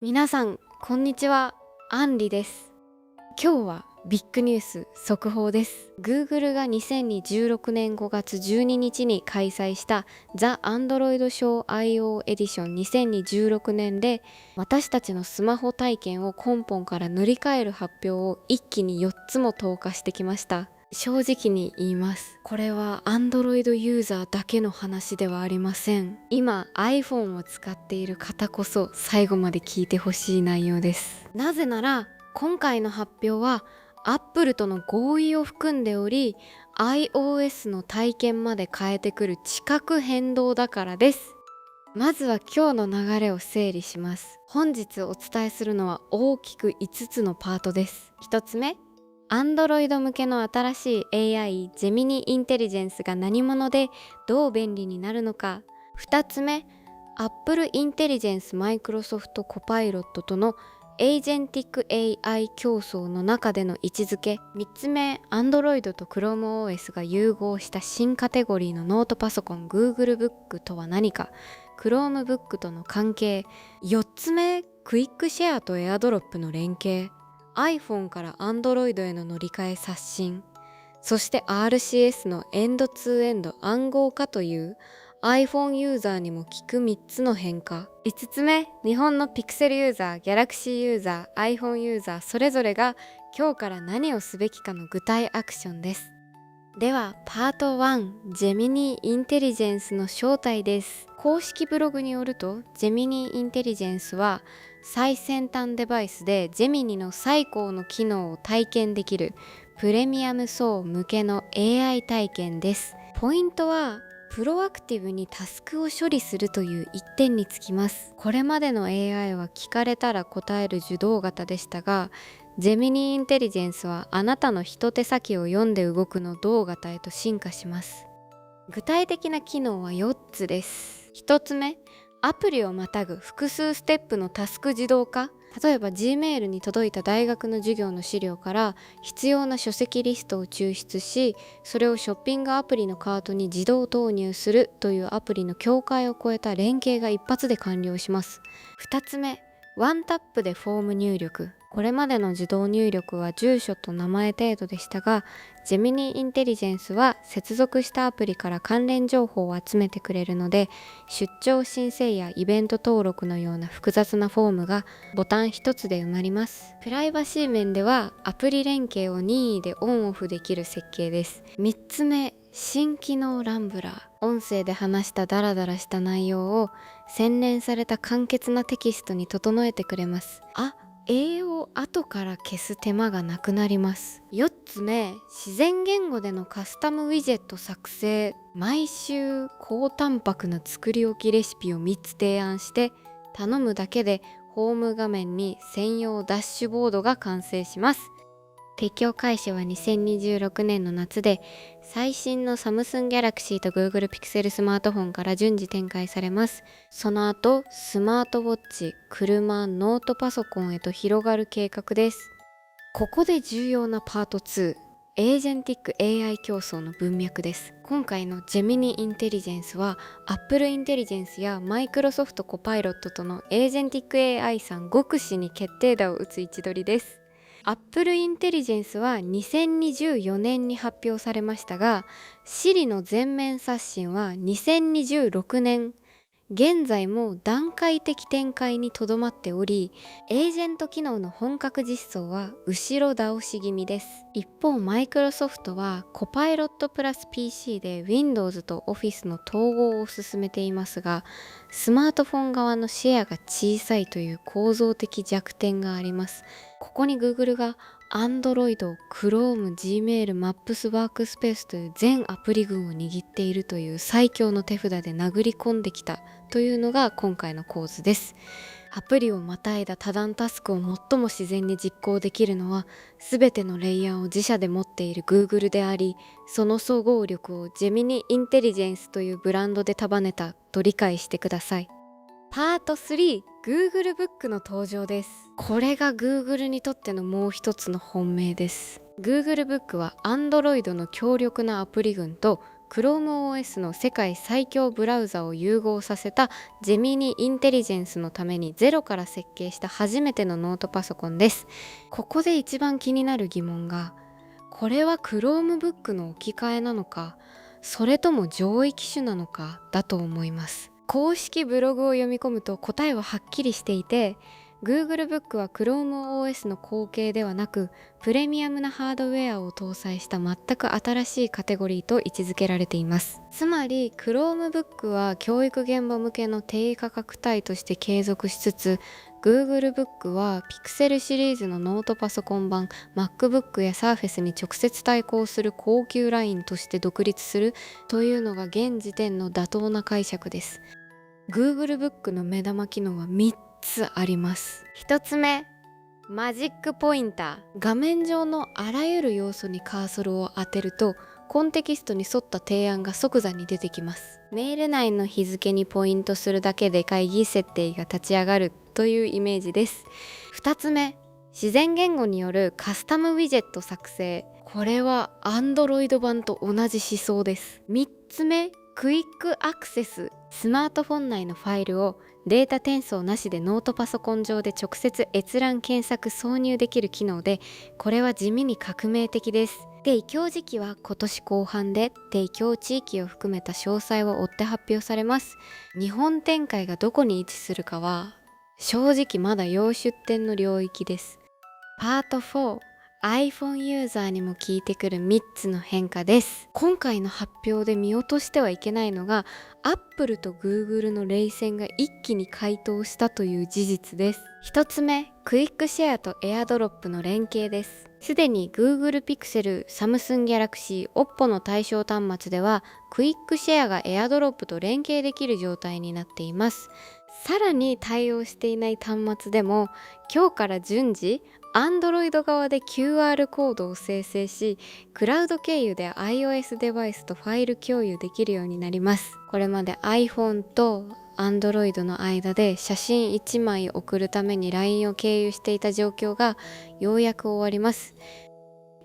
皆さんこんにちは、アンリです。今日はビッグニュース速報です。 Google が2026年5月12日に開催したザ・アンドロイドショー I/O エディション2026年で、私たちのスマホ体験を根本から塗り替える発表を一気に4つも投下してきました。正直に言います。これは Android ユーザーだけの話ではありません。今 iPhone を使っている方こそ最後まで聞いてほしい内容です。なぜなら今回の発表は Apple との合意を含んでおり、 iOS の体験まで変えてくる地殻変動だからです。まずは今日の流れを整理します。本日お伝えするのは大きく5つのパートです。1つ目、Android 向けの新しい AI ジェミニインテリジェンスが何者でどう便利になるのか。2つ目、Apple インテリジェンスマイクロソフトコパイロットとのエージェンティック AI 競争の中での位置づけ。3つ目、Android と ChromeOS が融合した新カテゴリーのノートパソコン Google Book とは何か。Chromebook との関係。4つ目、クイックシェアと AirDrop の連携。iPhone から Android への乗り換え刷新。そして RCS のエンドツーエンド暗号化という iPhone ユーザーにも効く3つの変化。5つ目、日本の Pixel ユーザー、Galaxy ユーザー、iPhone ユーザーそれぞれが今日から何をすべきかの具体アクションです。ではパート1、ジェミニインテリジェンスの正体です。公式ブログによると、ジェミニインテリジェンスは最先端デバイスでジェミニの最高の機能を体験できるプレミアム層向けの AI 体験です。ポイントはプロアクティブにタスクを処理するという一点につきます。これまでの AI は聞かれたら答える受動型でしたが、ジェミニインテリジェンスはあなたの一手先を読んで動くの動型へと進化します。具体的な機能は4つです。1つ目、アプリをまたぐ複数ステップのタスク自動化。例えば Gmail に届いた大学の授業の資料から必要な書籍リストを抽出し、それをショッピングアプリのカートに自動投入するというアプリの境界を超えた連携が一発で完了します。2つ目、ワンタップでフォーム入力。これまでの自動入力は住所と名前程度でしたが、ジェミニインテリジェンスは接続したアプリから関連情報を集めてくれるので、出張申請やイベント登録のような複雑なフォームがボタン一つで埋まります。プライバシー面ではアプリ連携を任意でオンオフできる設計です。3つ目、新機能ランブラー。音声で話したダラダラした内容を洗練された簡潔なテキストに整えてくれます。絵を後から消す手間がなくなります。4つ目、自然言語でのカスタムウィジェット作成。毎週高タンパクな作り置きレシピを3つ提案して頼むだけでホーム画面に専用ダッシュボードが完成します。提供開始は2026年の夏で、最新のサムスンギャラクシーと Google Pixel スマートフォンから順次展開されます。その後、スマートウォッチ、車、ノートパソコンへと広がる計画です。ここで重要なパート2、エージェンティック AI 競争の文脈です。今回のジェミニインテリジェンスは Apple インテリジェンスやマイクロソフトコパイロットとのエージェンティック AI さん極視に決定打を打つ位置取りです。Apple インテリジェンスは2024年に発表されましたが、Siri の全面刷新は2026年。現在も段階的展開にとどまっており、エージェント機能の本格実装は後ろ倒し気味です。一方、マイクロソフトはコパイロットプラス PC で Windows と Office の統合を進めていますが、スマートフォン側のシェアが小さいという構造的弱点があります。ここに Google がAndroid、Chrome、Gmail、Maps、Workspace という全アプリ群を握っているという最強の手札で殴り込んできたというのが今回の構図です。アプリをまたいだ多段タスクを最も自然に実行できるのは全てのレイヤーを自社で持っている Google であり、その総合力をジェミニインテリジェンスというブランドで束ねたと理解してください。パート3、Google ブックの登場です。これが Google にとってのもう一つの本命です。Google ブックは Android の強力なアプリ群と ChromeOS の世界最強ブラウザを融合させたジェミニインテリジェンスのためにゼロから設計した初めてのノートパソコンです。ここで一番気になる疑問が、これは Chromebook の置き換えなのか、それとも上位機種なのかだと思います。公式ブログを読み込むと答えははっきりしていて、Google Book は ChromeOS の後継ではなく、プレミアムなハードウェアを搭載した全く新しいカテゴリーと位置づけられています。つまり Chromebook は教育現場向けの低価格帯として継続しつつ、Google Book は Pixel シリーズのノートパソコン版 MacBook や Surface に直接対抗する高級ラインとして独立するというのが現時点の妥当な解釈です。Google Book の目玉機能は3つあります。1つ目、マジックポインター。画面上のあらゆる要素にカーソルを当てると、コンテキストに沿った提案が即座に出てきます。メール内の日付にポイントするだけで会議設定が立ち上がるというイメージです。2つ目、自然言語によるカスタムウィジェット作成。これは Android 版と同じ思想です。3つ目、クイックアクセス。スマートフォン内のファイルをデータ転送なしでノートパソコン上で直接閲覧検索挿入できる機能で、これは地味に革命的です。提供時期は今年後半で、提供地域を含めた詳細は追って発表されます。日本展開がどこに位置するかは正直まだ要出展の領域です。パート4、iPhone ユーザーにも効いてくる3つの変化です。今回の発表で見落としてはいけないのが、Apple と Google の冷戦が一気に回答したという事実です。1つ目、クイックシェアと AirDrop の連携です。すでに Google Pixel、Samsung Galaxy、Oppo の対象端末では、クイックシェアが AirDrop と連携できる状態になっています。さらに対応していない端末でも、今日から順次Android 側で QR コードを生成し、クラウド経由で iOS デバイスとファイル共有できるようになります。これまで iPhone と Android の間で写真1枚送るために LINE を経由していた状況がようやく終わります。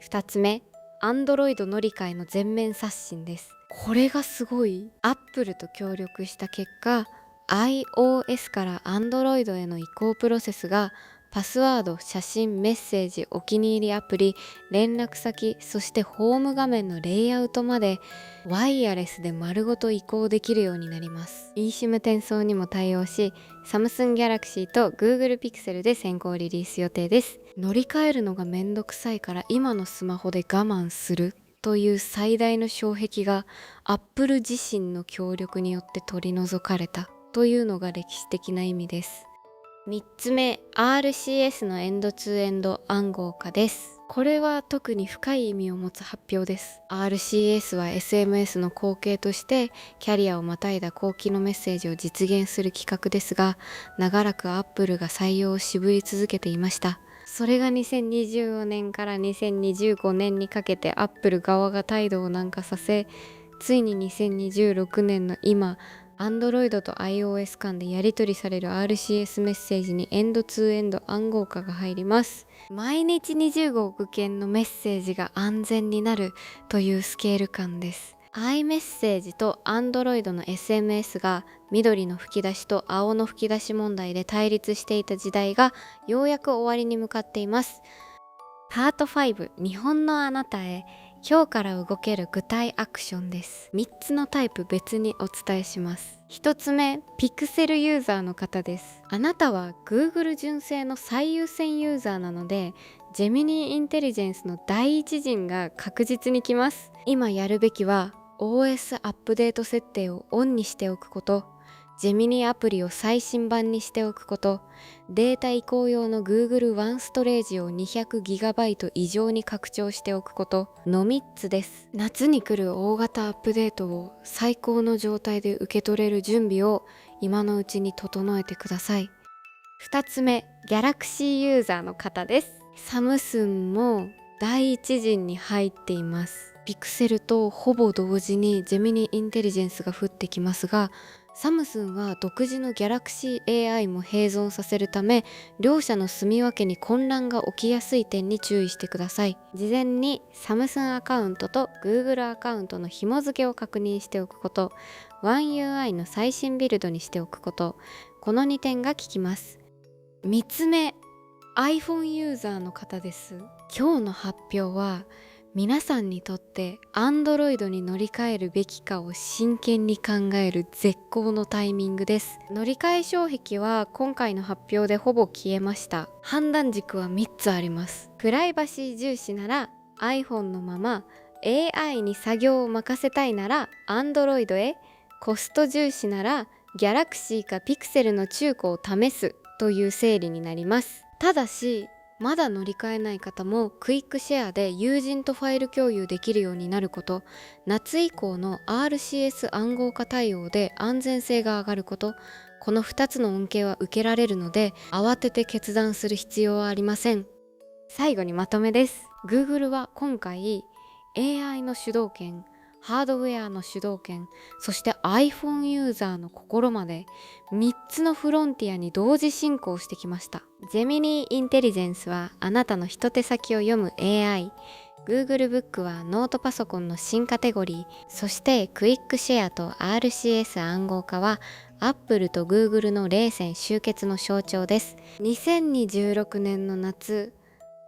2つ目、Android 乗り換えの全面刷新です。これがすごい。Apple と協力した結果、iOS から Android への移行プロセスがパスワード、写真、メッセージ、お気に入りアプリ、連絡先、そしてホーム画面のレイアウトまでワイヤレスで丸ごと移行できるようになります。eSIM 転送にも対応し、Samsung Galaxy と Google Pixel で先行リリース予定です。乗り換えるのがめんどくさいから今のスマホで我慢するという最大の障壁が Apple 自身の協力によって取り除かれたというのが歴史的な意味です。3つ目、RCS のエンドツーエンド暗号化です。これは特に深い意味を持つ発表です。RCS は SMS の後継としてキャリアをまたいだ高機能メッセージを実現する企画ですが、長らく Apple が採用を渋り続けていました。それが2024年から2025年にかけて Apple 側が態度を軟化させ、ついに2026年の今、Android と iOS 間でやり取りされる RCS メッセージにエンドツーエンド暗号化が入ります。毎日25億件のメッセージが安全になるというスケール感です。iMessage と Android の SMS が緑の吹き出しと青の吹き出し問題で対立していた時代がようやく終わりに向かっています。パート5、日本のあなたへ。今日から動ける具体アクションです。3つのタイプ別にお伝えします。1つ目、ピクセルユーザーの方です。あなたは Google 純正の最優先ユーザーなので、ジェミニーインテリジェンスの第一陣が確実に来ます。今やるべきは OS アップデート設定をオンにしておくこと、ジェミニアプリを最新版にしておくこと、データ移行用の Google One ストレージを 200GB 以上に拡張しておくことの3つです。夏に来る大型アップデートを最高の状態で受け取れる準備を今のうちに整えてください。2つ目、Galaxy ユーザーの方です。サムスンも第一陣に入っています。ピクセルとほぼ同時にジェミニインテリジェンスが降ってきますが、サムスンは独自のギャラクシー AI も併存させるため、両者の住み分けに混乱が起きやすい点に注意してください。事前にサムスンアカウントと Google アカウントの紐付けを確認しておくこと、One UI の最新ビルドにしておくこと、この2点が効きます。3つ目、iPhone ユーザーの方です。今日の発表は皆さんにとって Android に乗り換えるべきかを真剣に考える絶好のタイミングです。乗り換え障壁は今回の発表でほぼ消えました。判断軸は3つあります。プライバシー重視なら iPhone のまま、 AI に作業を任せたいなら Android へ、コスト重視なら Galaxy か Pixel の中古を試すという整理になります。ただしまだ乗り換えない方もクイックシェアで友人とファイル共有できるようになること、夏以降の RCS 暗号化対応で安全性が上がること、この2つの恩恵は受けられるので慌てて決断する必要はありません。最後にまとめです。 Google は今回 AI の主導権、ハードウェアの主導権、そして iPhone ユーザーの心まで3つのフロンティアに同時進行してきました。ジェミニーインテリジェンスはあなたの一手先を読む AI、 Google ブックはノートパソコンの新カテゴリー、そしてクイックシェアと RCS 暗号化は Apple と Google の冷戦終結の象徴です。2026年の夏、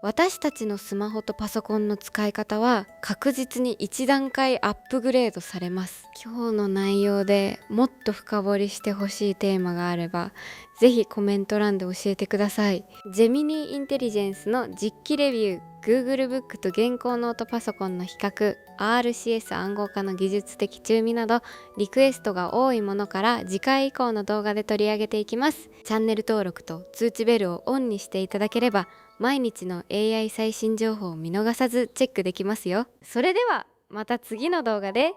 私たちのスマホとパソコンの使い方は確実に一段階アップグレードされます。今日の内容でもっと深掘りしてほしいテーマがあればぜひコメント欄で教えてください。ジェミニーインテリジェンスの実機レビュー、 Google ブックと現行ノートパソコンの比較、 RCS 暗号化の技術的中身などリクエストが多いものから次回以降の動画で取り上げていきます。チャンネル登録と通知ベルをオンにしていただければ毎日の AI 最新情報を見逃さずチェックできますよ。それではまた次の動画で